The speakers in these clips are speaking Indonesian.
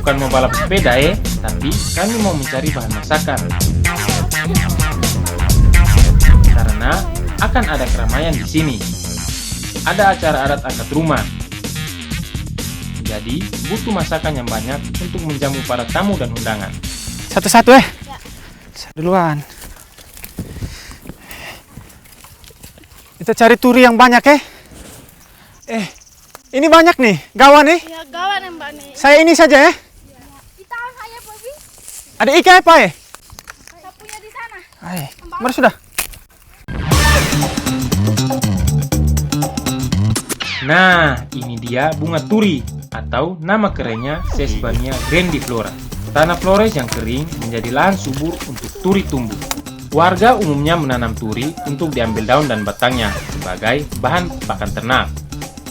Bukan mau balap sepeda tapi kami mau mencari bahan masakan. Karena akan ada keramaian di sini. Ada acara adat angkat rumah. Jadi butuh masakan yang banyak untuk menjamu para tamu dan undangan. Satu-satu Saya duluan. Kita cari turi yang banyak ini banyak nih, gawan nih. Ya, gawan yang banyak. Saya ini saja Kita saya Bobby. Ada ikan apa Saya punya di sana. Mana sudah? Nah, ini dia bunga turi atau nama kerennya Sesbania grandiflora. Tanah Flores yang kering menjadi lahan subur untuk turi tumbuh. Warga umumnya menanam turi untuk diambil daun dan batangnya sebagai bahan pakan ternak.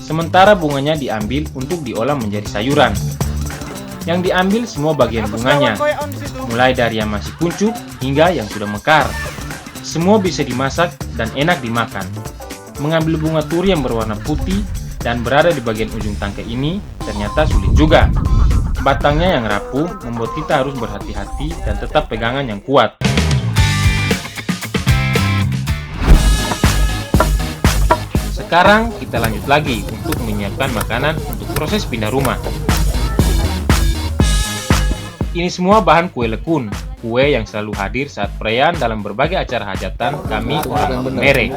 Sementara bunganya diambil untuk diolah menjadi sayuran. Yang diambil semua bagian bunganya, mulai dari yang masih kuncup hingga yang sudah mekar. Semua bisa dimasak dan enak dimakan. Mengambil bunga turi yang berwarna putih dan berada di bagian ujung tangkai ini ternyata sulit juga. Batangnya yang rapuh membuat kita harus berhati-hati dan tetap pegangan yang kuat. Sekarang kita lanjut lagi untuk menyiapkan makanan untuk proses pindah rumah. Ini semua bahan kue lekun, kue yang selalu hadir saat perayaan dalam berbagai acara hajatan kami orang merek.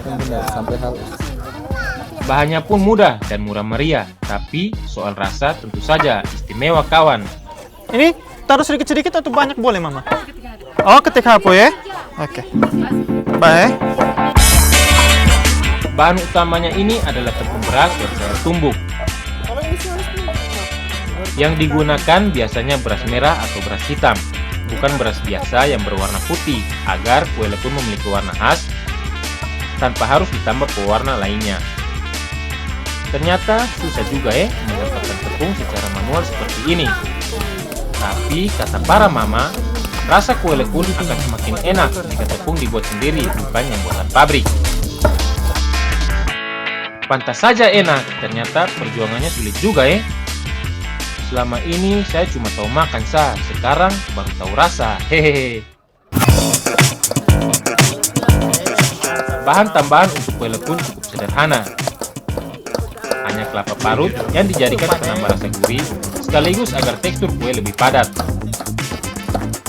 Bahannya pun mudah dan murah meriah, tapi soal rasa tentu saja istimewa kawan. Ini taruh sedikit-sedikit atau banyak boleh Mama? Oh, ketik hapo Oke. Baik. Bahan utamanya ini adalah tepung beras yang saya tumbuk. Yang digunakan biasanya beras merah atau beras hitam, bukan beras biasa yang berwarna putih, agar kue lekun memiliki warna khas tanpa harus ditambah pewarna lainnya. Ternyata susah juga mendapatkan tepung secara manual seperti ini. Tapi kata para mama, rasa kue lekun akan semakin enak jika tepung dibuat sendiri, bukan yang buatan pabrik. Pantas saja enak, ternyata perjuangannya sulit juga Selama ini saya cuma tahu makan sekarang baru tahu rasa. Hehehe. Bahan tambahan untuk kue lekun cukup sederhana. Hanya kelapa parut yang dijadikan penambah rasa gurih, sekaligus agar tekstur kue lebih padat.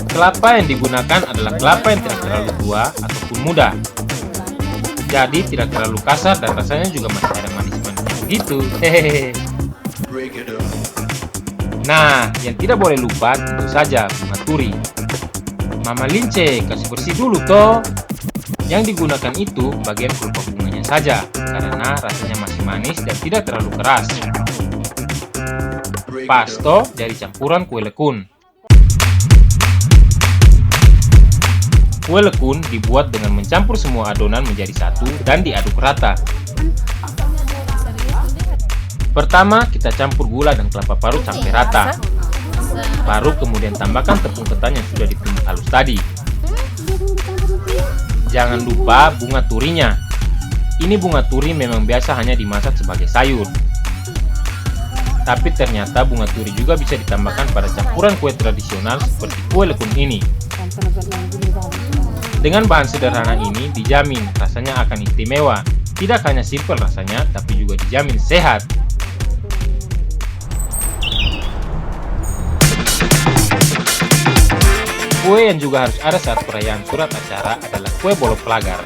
Kelapa yang digunakan adalah kelapa yang tidak terlalu tua ataupun muda. Jadi tidak terlalu kasar dan rasanya juga masih ada manis-manis gitu. Hehehe. Nah, yang tidak boleh lupa tentu saja bunga turi. Mama Lince kasih bersih dulu toh. Yang digunakan itu bagian kelopak bunganya saja, karena rasanya masih manis dan tidak terlalu keras. Pasto dari campuran kue lekun. Kue lekun dibuat dengan mencampur semua adonan menjadi satu dan diaduk rata. Pertama, kita campur gula dan kelapa parut sampai rata. Baru kemudian tambahkan tepung ketan yang sudah ditumbuk halus tadi. Jangan lupa bunga turinya. Ini bunga turi memang biasa hanya dimasak sebagai sayur. Tapi ternyata bunga turi juga bisa ditambahkan pada campuran kue tradisional seperti kue lekun ini. Dengan bahan sederhana ini dijamin rasanya akan istimewa. Tidak hanya simpel rasanya, tapi juga dijamin sehat. Kue yang juga harus ada saat perayaan surat acara adalah kue bolok pelagar.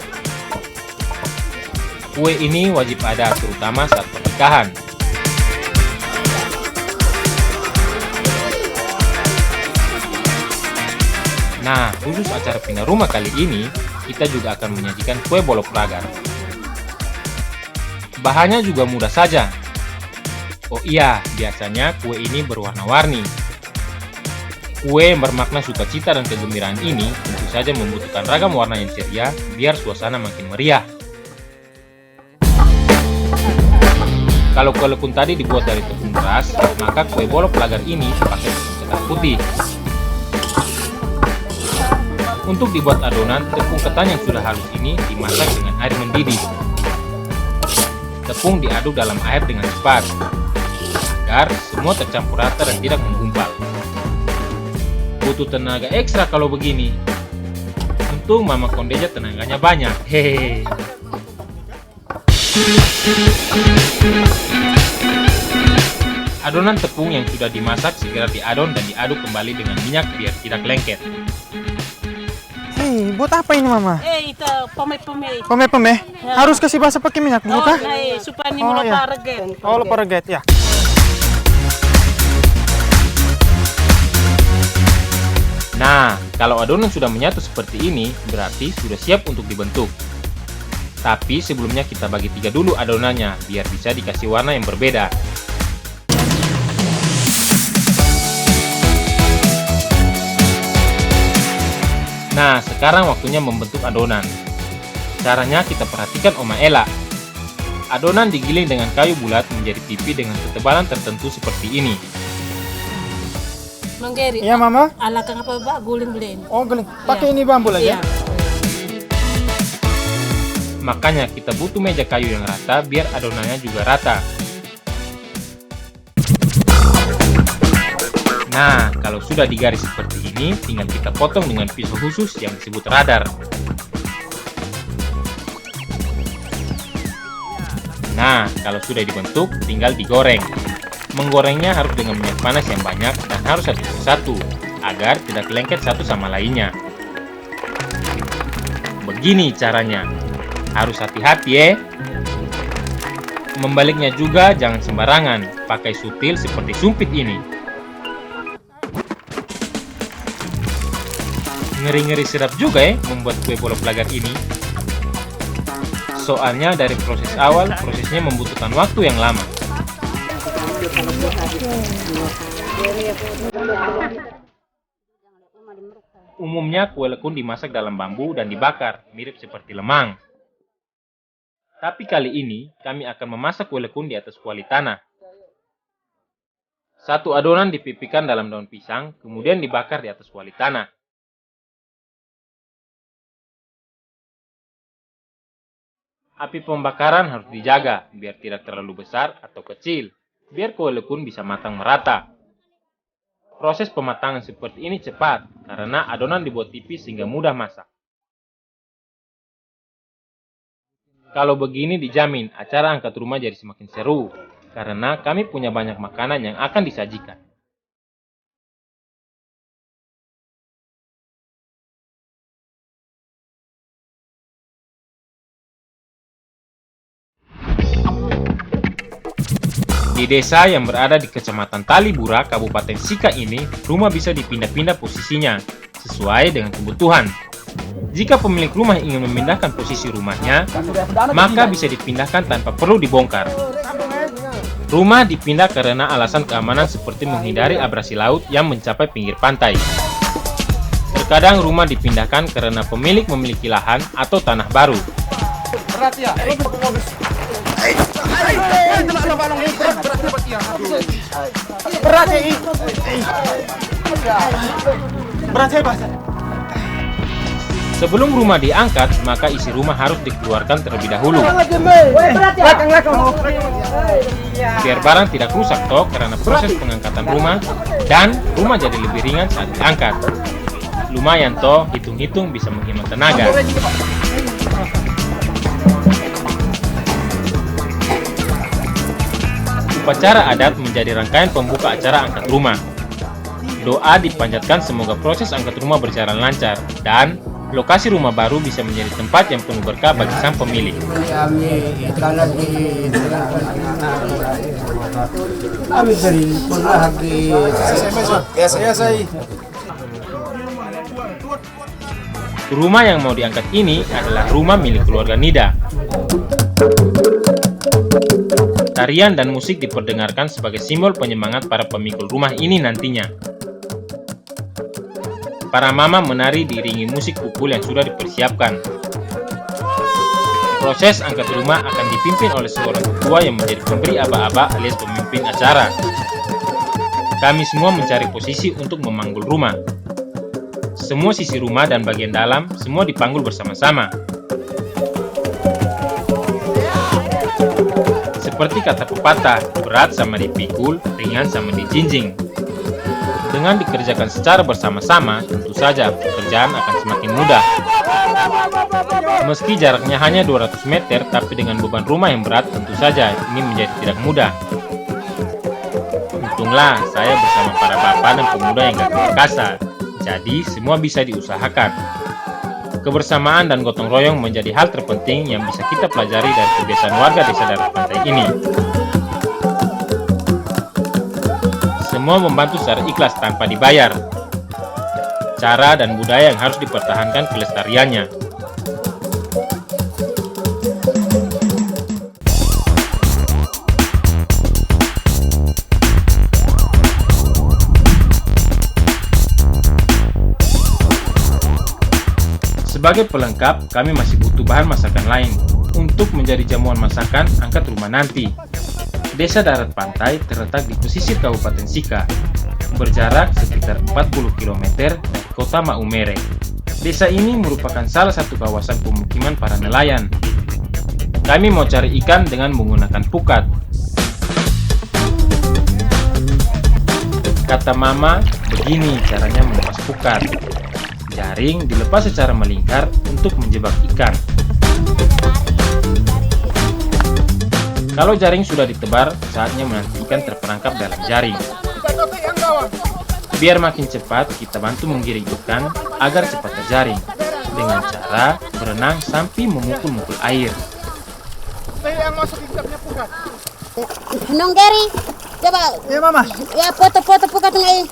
Kue ini wajib ada terutama saat pernikahan. Nah, khusus acara pindah rumah kali ini, kita juga akan menyajikan kue bolok pelagar. Bahannya juga mudah saja. Oh iya, biasanya kue ini berwarna-warni. Kue yang bermakna sukacita dan kegembiraan ini tentu saja membutuhkan ragam warna yang ceria biar suasana makin meriah. Kalau kue lekun tadi dibuat dari tepung beras, maka kue bolok pelagar ini pakai tepung ketan putih. Untuk dibuat adonan, tepung ketan yang sudah halus ini dimasak dengan air mendidih. Tepung diaduk dalam air dengan cepat, agar semua tercampur rata dan tidak menggumpal. butuh tenaga ekstra kalau begini. Untung Mama Kondeja tenaganya banyak. Hehehe. Adonan tepung yang sudah dimasak segera diadon dan diaduk kembali dengan minyak biar tidak lengket. Hei, buat apa ini mama? Itu pome-pome. Peme-peme? Harus kasih basah pakai minyak dulu kah? Supaya ini Oh, mulai iya. paragen. Oh, lupa reget ya. Nah, kalau adonan sudah menyatu seperti ini, berarti sudah siap untuk dibentuk. Tapi sebelumnya kita bagi 3 dulu adonannya, biar bisa dikasih warna yang berbeda. Nah, sekarang waktunya membentuk adonan. Caranya kita perhatikan Oma Ella. Adonan digiling dengan kayu bulat menjadi pipi dengan ketebalan tertentu seperti ini. Manggeri. Iya mama? Ala kang apa ba? Guling-guling. Oh, geling. Pakai ini bambu lagi. Iya. Makanya kita butuh meja kayu yang rata biar adonannya juga rata. Nah, kalau sudah digaris seperti ini, tinggal kita potong dengan pisau khusus yang disebut radar. Nah, kalau sudah dibentuk, tinggal digoreng. Menggorengnya harus dengan minyak panas yang banyak dan harus satu persatu, agar tidak lengket satu sama lainnya. Begini caranya. Harus hati-hati ya. Membaliknya juga jangan sembarangan, pakai sutil seperti sumpit ini. Ngeri-ngeri sedap juga ya membuat kue bolo pelagar ini. Soalnya dari proses awal, prosesnya membutuhkan waktu yang lama. Umumnya kue lekun dimasak dalam bambu dan dibakar, mirip seperti lemang. Tapi kali ini, kami akan memasak kue lekun di atas kuali tanah. Satu adonan dipipikan dalam daun pisang, kemudian dibakar di atas kuali tanah. Api pembakaran harus dijaga, biar tidak terlalu besar atau kecil, biar kue lekun bisa matang merata. Proses pematangan seperti ini cepat, karena adonan dibuat tipis sehingga mudah masak. Kalau begini dijamin acara angkat rumah jadi semakin seru, karena kami punya banyak makanan yang akan disajikan. Di desa yang berada di Kecamatan Talibura, Kabupaten Sika ini, rumah bisa dipindah-pindah posisinya, sesuai dengan kebutuhan. Jika pemilik rumah ingin memindahkan posisi rumahnya, maka bisa dipindahkan tanpa perlu dibongkar. Rumah dipindah karena alasan keamanan seperti menghindari abrasi laut yang mencapai pinggir pantai. Terkadang rumah dipindahkan karena pemilik memiliki lahan atau tanah baru. Sebelum rumah diangkat, maka isi rumah harus dikeluarkan terlebih dahulu. Biar barang tidak rusak toh karena proses pengangkatan rumah, dan rumah jadi lebih ringan saat diangkat. Lumayan toh, hitung-hitung bisa menghemat tenaga. Upacara adat menjadi rangkaian pembuka acara angkat rumah. Doa dipanjatkan semoga proses angkat rumah berjalan lancar dan lokasi rumah baru bisa menjadi tempat yang penuh berkah bagi sang pemilik. Rumah yang mau diangkat ini adalah rumah milik keluarga Nida. Tarian dan musik diperdengarkan sebagai simbol penyemangat para pemikul rumah ini nantinya. Para mama menari diiringi musik pukul yang sudah dipersiapkan. Proses angkat rumah akan dipimpin oleh seorang ketua yang menjadi pemberi aba-aba alias pemimpin acara. Kami semua mencari posisi untuk memanggul rumah. Semua sisi rumah dan bagian dalam semua dipanggul bersama-sama. Seperti kata pepatah, berat sama dipikul, ringan sama dijinjing. Dengan dikerjakan secara bersama-sama, tentu saja pekerjaan akan semakin mudah. Meski jaraknya hanya 200 meter, tapi dengan beban rumah yang berat, tentu saja ini menjadi tidak mudah. Untunglah saya bersama para bapak dan pemuda yang gak perkasa, jadi semua bisa diusahakan. Kebersamaan dan gotong royong menjadi hal terpenting yang bisa kita pelajari dari kebiasaan warga desa darat pantai ini. Semua membantu secara ikhlas tanpa dibayar. Cara dan budaya yang harus dipertahankan kelestariannya. Sebagai pelengkap, kami masih butuh bahan masakan lain untuk menjadi jamuan masakan angkat rumah nanti. Desa Darat Pantai terletak di pesisir Kabupaten Sika, berjarak sekitar 40 km dari kota Maumere. Desa ini merupakan salah satu kawasan pemukiman para nelayan. Kami mau cari ikan dengan menggunakan pukat. Kata Mama, begini caranya mengemas pukat. Jaring dilepas secara melingkar untuk menjebak ikan. Kalau jaring sudah ditebar, saatnya menanti ikan terperangkap dalam jaring. Biar makin cepat, kita bantu menggiring ikan agar cepat terjaring dengan cara berenang sambil memukul-mukul air. Nong Gary, coba. Iya, Mama. Ya foto-foto pukat ngai.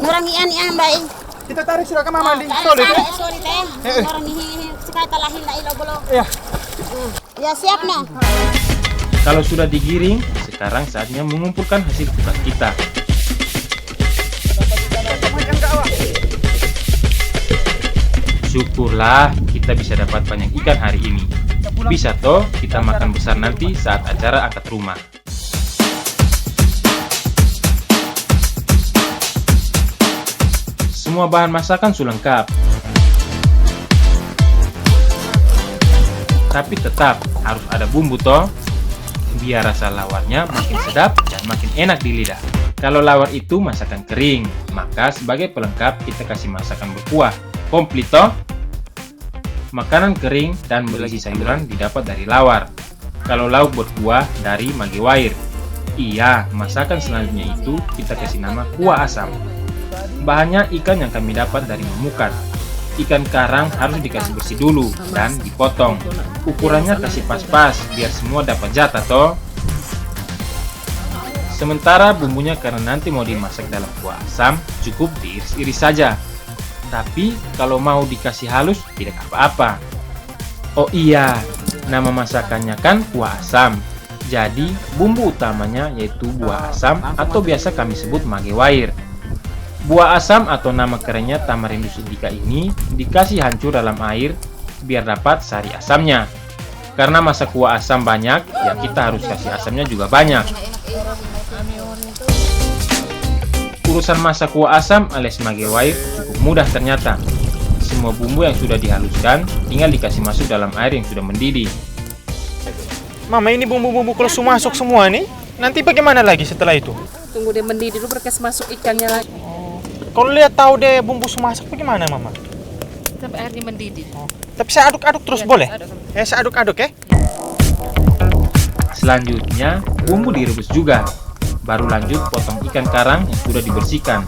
Nurangi ani ambai. Kita tarik sudah ke Mama di Sorry teh. Orang ini sekata lahin ila bolo. Iya. Ya siap no. Kalau sudah digiring, sekarang saatnya mengumpulkan hasil pukat kita. Syukurlah kita bisa dapat banyak ikan hari ini. Bisa toh kita makan besar nanti saat acara akad rumah. Semua bahan masakan sudah lengkap. Tapi tetap harus ada bumbu toh, biar rasa lawarnya makin sedap dan makin enak di lidah. Kalau lawar itu masakan kering, maka sebagai pelengkap kita kasih masakan berkuah. Komplit toh. Makanan kering dan berisi sayuran didapat dari lawar. Kalau lauk berkuah dari magewair. Iya, masakan selanjutnya itu kita kasih nama kuah asam. Bahannya ikan yang kami dapat dari memukat. Ikan karang harus dikasih bersih dulu dan dipotong. Ukurannya kasih pas-pas biar semua dapat jatah toh. Sementara bumbunya karena nanti mau dimasak dalam kuah asam, cukup diiris-iris saja. Tapi kalau mau dikasih halus tidak apa-apa. Oh iya, nama masakannya kan kuah asam. Jadi bumbu utamanya yaitu buah asam atau biasa kami sebut magewair. Buah asam atau nama kerennya Tamarindus indica ini dikasih hancur dalam air biar dapat sari asamnya. Karena masak kuah asam banyak, ya kita harus kasih asamnya juga banyak. Urusan masak kuah asam alias magewair cukup mudah ternyata. Semua bumbu yang sudah dihaluskan tinggal dikasih masuk dalam air yang sudah mendidih. Mama, ini bumbu-bumbu kalau sudah masuk semua nih, nanti bagaimana lagi setelah itu? Tunggu dia mendidih dulu, berkas masuk ikannya lagi. Kalau lihat tahu deh bumbu sudah masak bagaimana, Mama? Sampai airnya mendidih. Tapi saya aduk-aduk terus Iya, boleh? aduk. Saya aduk-aduk ya. Selanjutnya, bumbu direbus juga. Baru lanjut potong ikan karang yang sudah dibersihkan.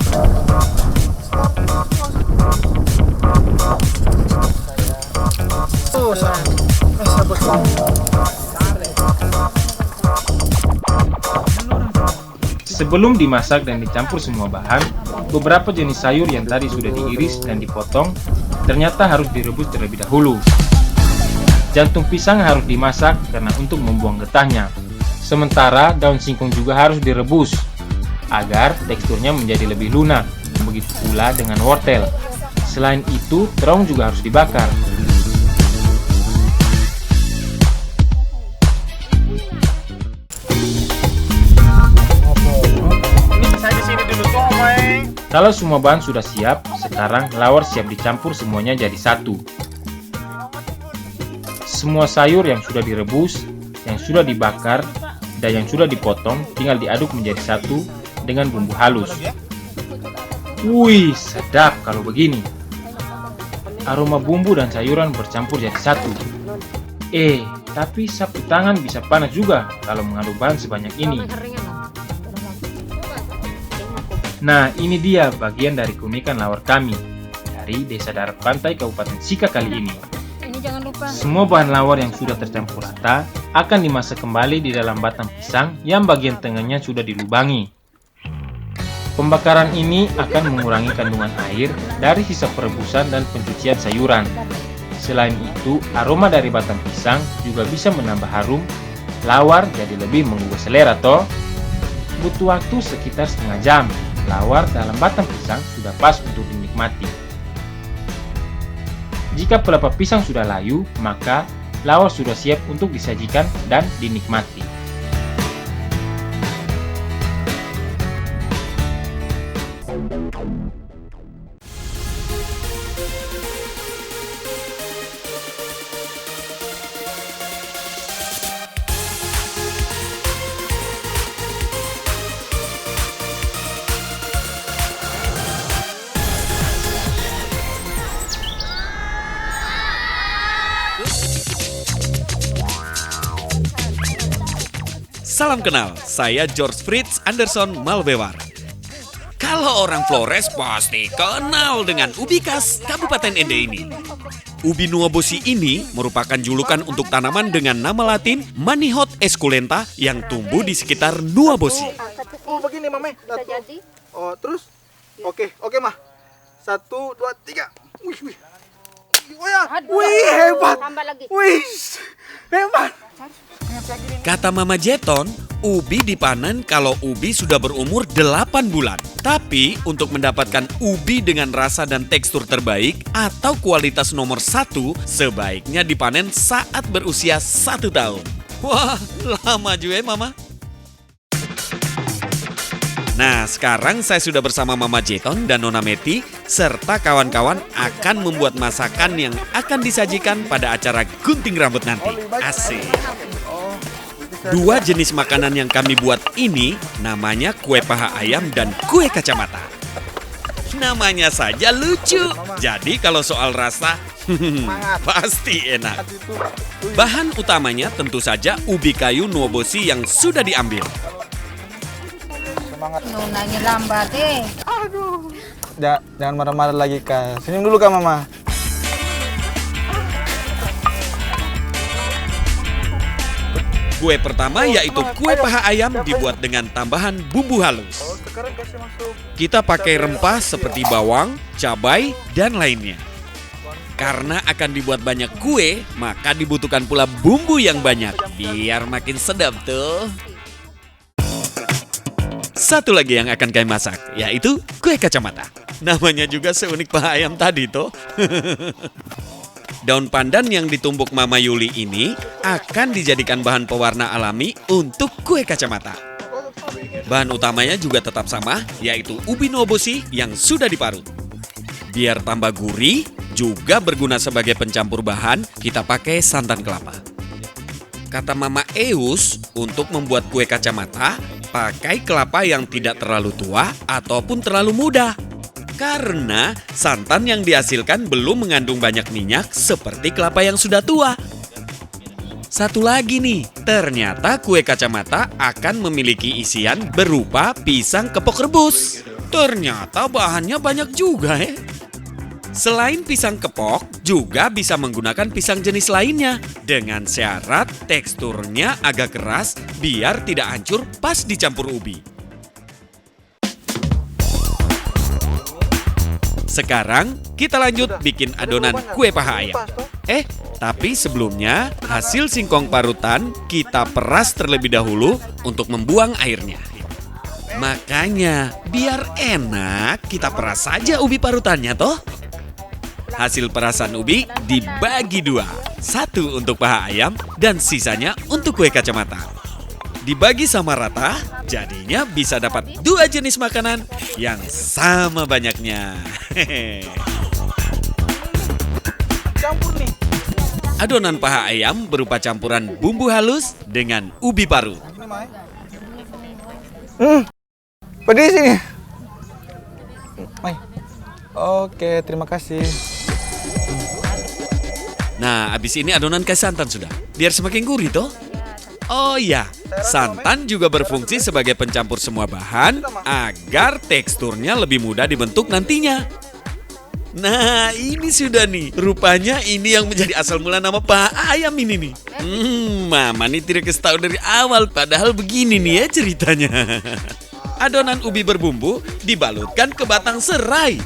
Sebelum dimasak dan dicampur semua bahan, beberapa jenis sayur yang tadi sudah diiris dan dipotong ternyata harus direbus terlebih dahulu. Jantung pisang harus dimasak karena untuk membuang getahnya. Sementara daun singkong juga harus direbus agar teksturnya menjadi lebih lunak. Begitu pula dengan wortel. Selain itu, terong juga harus dibakar. Kalau semua bahan sudah siap, sekarang lawar siap dicampur semuanya jadi satu. Semua sayur yang sudah direbus, yang sudah dibakar, dan yang sudah dipotong tinggal diaduk menjadi satu dengan bumbu halus. Wih, sedap kalau begini. Aroma bumbu dan sayuran bercampur jadi satu. Tapi sapu tangan bisa panas juga kalau mengaduk bahan sebanyak ini. Nah, ini dia bagian dari keunikan lawar kami dari Desa Darat Pantai Kabupaten Sika kali ini. Ini jangan lupa. Semua bahan lawar yang sudah tercampur rata akan dimasak kembali di dalam batang pisang yang bagian tengahnya sudah dilubangi. Pembakaran ini akan mengurangi kandungan air dari sisa perebusan dan pencucian sayuran. Selain itu, aroma dari batang pisang juga bisa menambah harum lawar jadi lebih menggugah selera toh. Butuh waktu sekitar setengah jam. Lawar dalam batang pisang sudah pas untuk dinikmati. Jika pelepah pisang sudah layu, maka lawar sudah siap untuk disajikan dan dinikmati. Salam kenal, saya George Fritz Anderson Malbewar. Kalau orang Flores pasti kenal dengan ubi khas Kabupaten Ende ini. Ubi nuobosi ini merupakan julukan untuk tanaman dengan nama latin Manihot esculenta yang tumbuh di sekitar Nuobosi. Oh begini Mame. Oh terus? Oke Mah. 1, 2, 3. Wih. Wih hebat. Tambah lagi. Wih hebat. Kata Mama Jeton, ubi dipanen kalau ubi sudah berumur 8 bulan. Tapi untuk mendapatkan ubi dengan rasa dan tekstur terbaik atau kualitas nomor 1, sebaiknya dipanen saat berusia 1 tahun. Wah, lama juga ya Mama. Nah, sekarang saya sudah bersama Mama Jeton dan Nona Meti serta kawan-kawan akan membuat masakan yang akan disajikan pada acara gunting rambut nanti. Asik. 2 jenis makanan yang kami buat ini namanya kue paha ayam dan kue kacamata. Namanya saja lucu. Jadi kalau soal rasa, pasti enak. Bahan utamanya tentu saja ubi kayu nuobosi yang sudah diambil. Nunanya lambat Jangan marah-marah lagi Kak. Senyum dulu Kak Mama. Kue pertama yaitu kue paha ayam dibuat dengan tambahan bumbu halus. Kita pakai rempah seperti bawang, cabai, dan lainnya. Karena akan dibuat banyak kue, maka dibutuhkan pula bumbu yang banyak biar makin sedap tuh. Satu lagi yang akan kami masak, yaitu kue kacamata. Namanya juga seunik paha ayam tadi toh. Daun pandan yang ditumbuk Mama Yuli ini akan dijadikan bahan pewarna alami untuk kue kacamata. Bahan utamanya juga tetap sama, yaitu ubi nuobosi yang sudah diparut. Biar tambah gurih, juga berguna sebagai pencampur bahan, kita pakai santan kelapa. Kata Mama Eus, untuk membuat kue kacamata, pakai kelapa yang tidak terlalu tua ataupun terlalu muda. Karena santan yang dihasilkan belum mengandung banyak minyak seperti kelapa yang sudah tua. Satu lagi nih, ternyata kue kacamata akan memiliki isian berupa pisang kepok rebus. Ternyata bahannya banyak juga ya. Selain pisang kepok, juga bisa menggunakan pisang jenis lainnya. Dengan syarat teksturnya agak keras biar tidak hancur pas dicampur ubi. Sekarang kita lanjut bikin adonan kue paha ayam. Tapi sebelumnya hasil singkong parutan kita peras terlebih dahulu untuk membuang airnya. Makanya biar enak kita peras saja ubi parutannya toh. Hasil perasan ubi dibagi 2. 1 untuk paha ayam dan sisanya untuk kue kacamata. Dibagi sama rata, jadinya bisa dapat 2 jenis makanan yang sama banyaknya. Campur nih. Adonan paha ayam berupa campuran bumbu halus dengan ubi parut. Pedis ini. Mai. Oke, terima kasih. Nah, abis ini adonan kasih santan sudah. Biar semakin gurih toh. Oh iya, santan juga berfungsi sebagai pencampur semua bahan agar teksturnya lebih mudah dibentuk nantinya. Nah, ini sudah nih. Rupanya ini yang menjadi asal mula nama paha ayam ini nih. Mama nih tidak kasih tahu dari awal, padahal begini nih ya ceritanya. Adonan ubi berbumbu dibalutkan ke batang serai.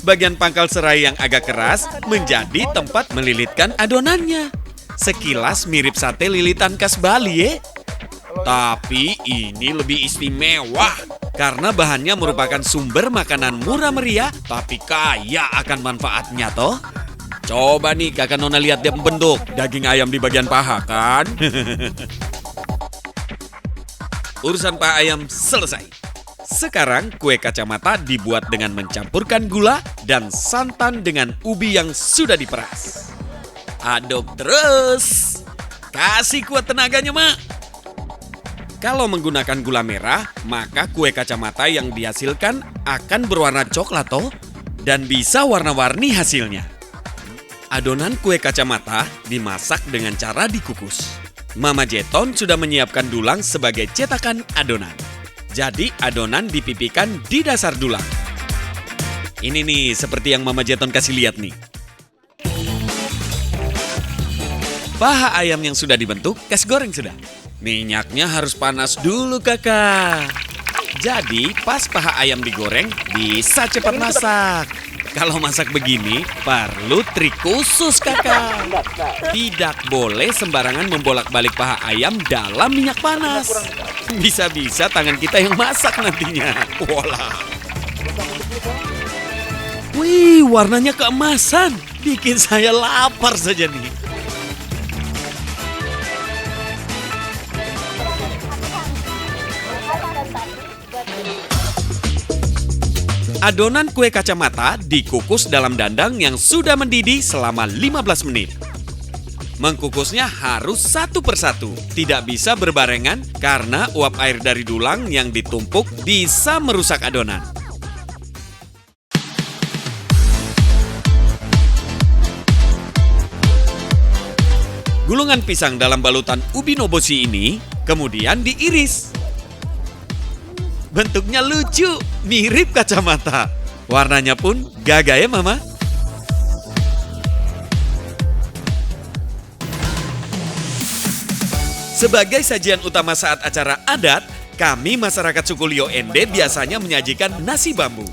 Bagian pangkal serai yang agak keras menjadi tempat melilitkan adonannya. Sekilas mirip sate lilitan khas Bali ya. Tapi ini lebih istimewa karena bahannya merupakan sumber makanan murah meriah tapi kaya akan manfaatnya toh. Coba nih kakak Nona lihat dia membentuk daging ayam di bagian paha kan. Urusan paha ayam selesai. Sekarang kue kacamata dibuat dengan mencampurkan gula dan santan dengan ubi yang sudah diperas. Aduk terus. Kasih kuat tenaganya, Mak. Kalau menggunakan gula merah, maka kue kacamata yang dihasilkan akan berwarna coklat toh, dan bisa warna-warni hasilnya. Adonan kue kacamata dimasak dengan cara dikukus. Mama Jeton sudah menyiapkan dulang sebagai cetakan adonan. Jadi adonan dipipikan di dasar dulang. Ini nih seperti yang Mama Jeton kasih lihat nih. Paha ayam yang sudah dibentuk, kasih goreng sudah. Minyaknya harus panas dulu kakak. Jadi pas paha ayam digoreng, bisa cepat masak. Kalau masak begini, perlu trik khusus kakak. Tidak boleh sembarangan membolak-balik paha ayam dalam minyak panas. Bisa-bisa tangan kita yang masak nantinya. Walah. Wih, warnanya keemasan. Bikin saya lapar saja nih. Adonan kue kacamata dikukus dalam dandang yang sudah mendidih selama 15 menit. Mengkukusnya harus satu persatu, tidak bisa berbarengan karena uap air dari dulang yang ditumpuk bisa merusak adonan. Gulungan pisang dalam balutan ubi nobosi ini kemudian diiris. Bentuknya lucu, mirip kacamata. Warnanya pun gagah ya Mama. Sebagai sajian utama saat acara adat, kami masyarakat suku Lio Ende biasanya menyajikan nasi bambu.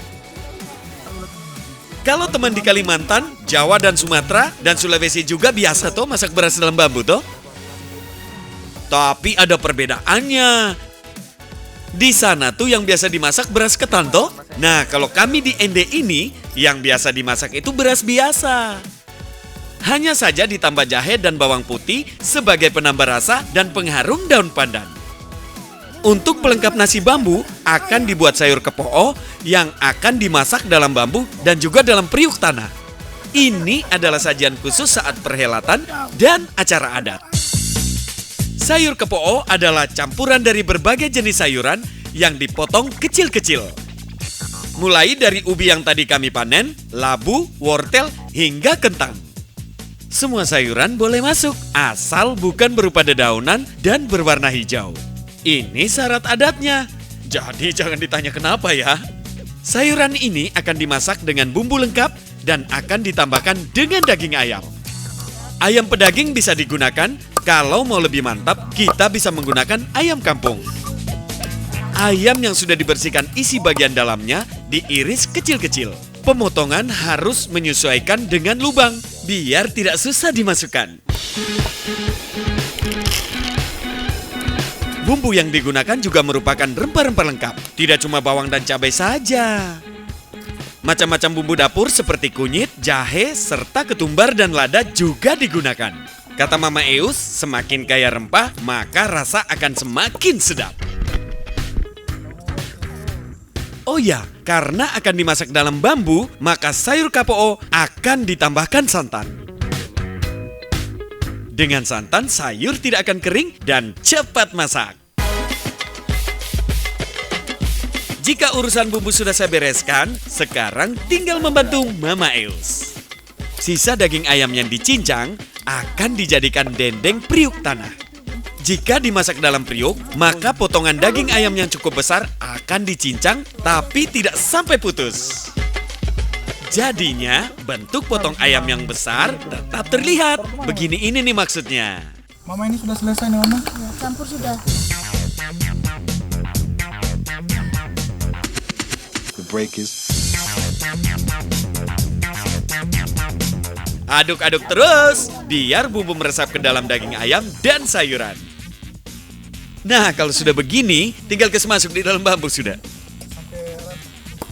Kalau teman di Kalimantan, Jawa dan Sumatera dan Sulawesi juga biasa toh masak beras dalam bambu toh. Tapi ada perbedaannya. Di sana tuh yang biasa dimasak beras ketan toh. Nah kalau kami di Ende ini, yang biasa dimasak itu beras biasa. Hanya saja ditambah jahe dan bawang putih sebagai penambah rasa dan pengharum daun pandan. Untuk pelengkap nasi bambu, akan dibuat sayur kepo'o yang akan dimasak dalam bambu dan juga dalam periuk tanah. Ini adalah sajian khusus saat perhelatan dan acara adat. Sayur kepo'o adalah campuran dari berbagai jenis sayuran yang dipotong kecil-kecil. Mulai dari ubi yang tadi kami panen, labu, wortel, hingga kentang. Semua sayuran boleh masuk, asal bukan berupa dedaunan dan berwarna hijau. Ini syarat adatnya, jadi jangan ditanya kenapa ya. Sayuran ini akan dimasak dengan bumbu lengkap dan akan ditambahkan dengan daging ayam. Ayam pedaging bisa digunakan. Kalau mau lebih mantap, kita bisa menggunakan ayam kampung. Ayam yang sudah dibersihkan isi bagian dalamnya diiris kecil-kecil. Pemotongan harus menyesuaikan dengan lubang, biar tidak susah dimasukkan. Bumbu yang digunakan juga merupakan rempah-rempah lengkap. Tidak cuma bawang dan cabai saja. Macam-macam bumbu dapur seperti kunyit, jahe, serta ketumbar dan lada juga digunakan. Kata Mama Eus, semakin kaya rempah, maka rasa akan semakin sedap. Oh ya, karena akan dimasak dalam bambu, maka sayur kapo'o akan ditambahkan santan. Dengan santan, sayur tidak akan kering dan cepat masak. Jika urusan bumbu sudah saya bereskan, sekarang tinggal membantu Mama Eus. Sisa daging ayam yang dicincang akan dijadikan dendeng priuk tanah. Jika dimasak dalam priuk, maka potongan daging ayam yang cukup besar akan dicincang tapi tidak sampai putus. Jadinya, bentuk potong ayam yang besar tetap terlihat. Begini ini nih maksudnya. Mama, ini sudah selesai nih, Mama. Campur sudah. Aduk-aduk terus, biar bumbu meresap ke dalam daging ayam dan sayuran. Nah, kalau sudah begini, tinggal kasih masuk di dalam bambu sudah.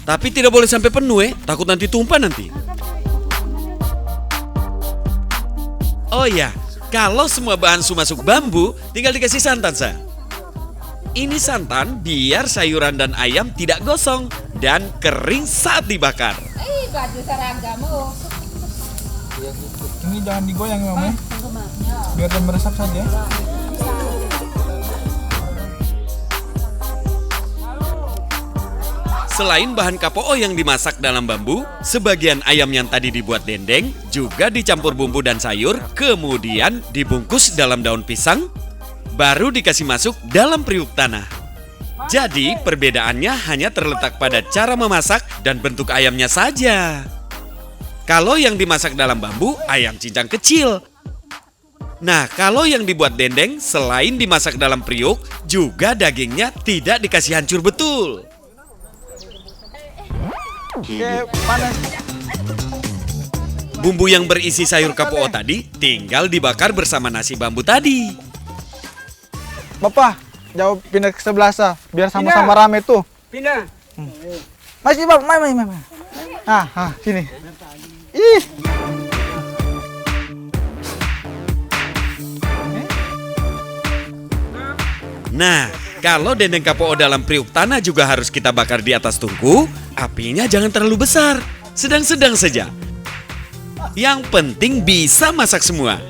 Tapi tidak boleh sampai penuh takut nanti tumpah nanti. Oh ya, kalau semua bahan su masuk bambu, tinggal dikasih santan sa. Ini santan biar sayuran dan ayam tidak gosong dan kering saat dibakar. Ini jangan digoyang, Mama. Biar dia meresap saja. Selain bahan kapoo yang dimasak dalam bambu, sebagian ayam yang tadi dibuat dendeng juga dicampur bumbu dan sayur, kemudian dibungkus dalam daun pisang, baru dikasih masuk dalam periuk tanah. Jadi perbedaannya hanya terletak pada cara memasak dan bentuk ayamnya saja. Kalau yang dimasak dalam bambu, ayam cincang kecil. Nah, kalau yang dibuat dendeng, selain dimasak dalam periuk, juga dagingnya tidak dikasih hancur betul. Oke, panas. Bumbu yang berisi sayur kapoo tadi tinggal dibakar bersama nasi bambu tadi. Bapak, jauh pindah ke sebelah sana, biar sama-sama rame tuh. Pindah. Masih, Bang, main. Sini. Ih. Nah, kalau dendeng kapoo dalam periuk tanah juga harus kita bakar di atas tungku, apinya jangan terlalu besar, sedang-sedang saja. Yang penting bisa masak semua.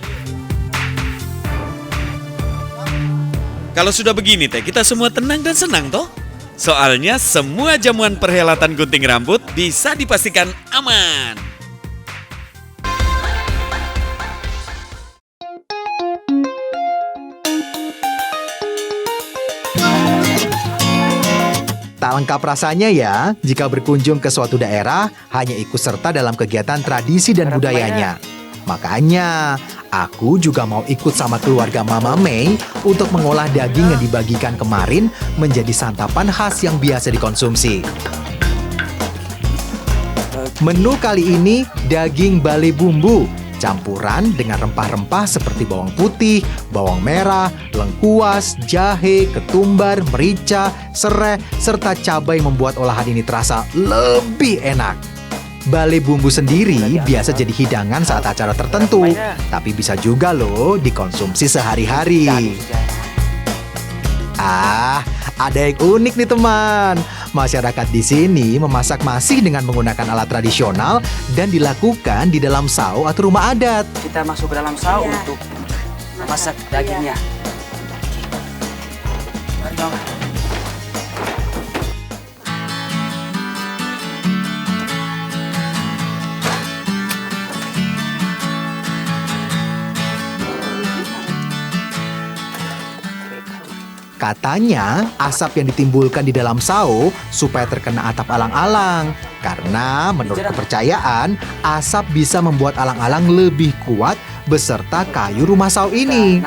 Kalau sudah begini teh, kita semua tenang dan senang toh? Soalnya semua jamuan perhelatan gunting rambut bisa dipastikan aman. Tak lengkap rasanya ya jika berkunjung ke suatu daerah hanya ikut serta dalam kegiatan tradisi dan budayanya. Makanya, aku juga mau ikut sama keluarga Mama Mei untuk mengolah daging yang dibagikan kemarin menjadi santapan khas yang biasa dikonsumsi. Menu kali ini daging bale bumbu, campuran dengan rempah-rempah seperti bawang putih, bawang merah, lengkuas, jahe, ketumbar, merica, serai, serta cabai membuat olahan ini terasa lebih enak. Bale bumbu sendiri biasa jadi hidangan saat acara tertentu, tapi bisa juga loh dikonsumsi sehari-hari. Ada yang unik nih teman. Masyarakat di sini memasak masih dengan menggunakan alat tradisional dan dilakukan di dalam sao atau rumah adat. Kita masuk ke dalam sao untuk masak dagingnya. Mari, Mama. Katanya, asap yang ditimbulkan di dalam sao supaya terkena atap alang-alang. Karena menurut kepercayaan, asap bisa membuat alang-alang lebih kuat beserta kayu rumah sao ini.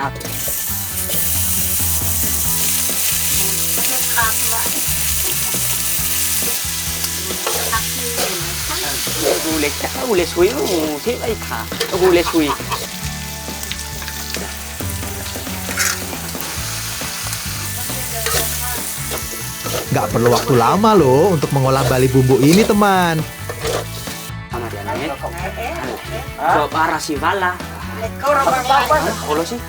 Gak perlu waktu lama loh untuk mengolah bale bumbu ini teman. Kalau sih